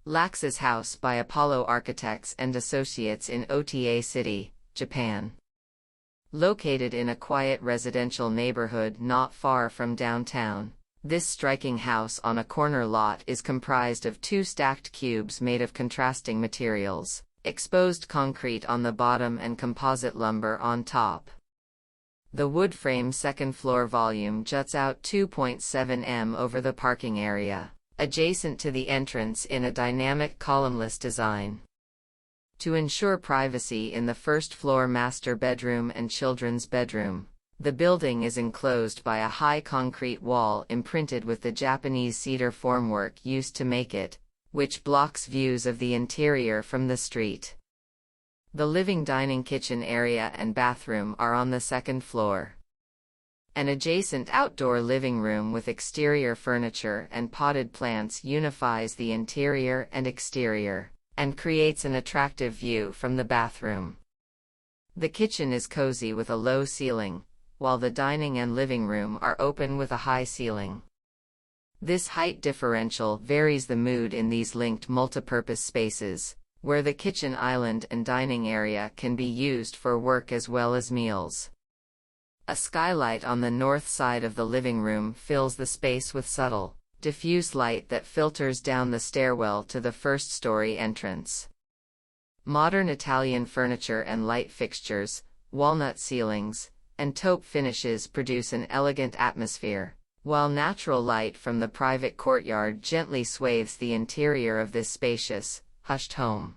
LAXUS House by Apollo Architects and Associates in OTA City, Japan. Located in a quiet residential neighborhood not far from downtown, this striking house on a corner lot is comprised of two stacked cubes made of contrasting materials, exposed concrete on the bottom and composite lumber on top. The wood frame second floor volume juts out 2.7 m over the parking area, adjacent to the entrance in a dynamic columnless design. To ensure privacy in the first floor master bedroom and children's bedroom, the building is enclosed by a high concrete wall imprinted with the Japanese cedar formwork used to make it, which blocks views of the interior from the street. The living dining kitchen area and bathroom are on the second floor. An adjacent outdoor living room with exterior furniture and potted plants unifies the interior and exterior, and creates an attractive view from the bathroom. The kitchen is cozy with a low ceiling, while the dining and living room are open with a high ceiling. This height differential varies the mood in these linked multipurpose spaces, where the kitchen island and dining area can be used for work as well as meals. A skylight on the north side of the living room fills the space with subtle, diffuse light that filters down the stairwell to the first-story entrance. Modern Italian furniture and light fixtures, walnut ceilings, and taupe finishes produce an elegant atmosphere, while natural light from the private courtyard gently swathes the interior of this spacious, hushed home.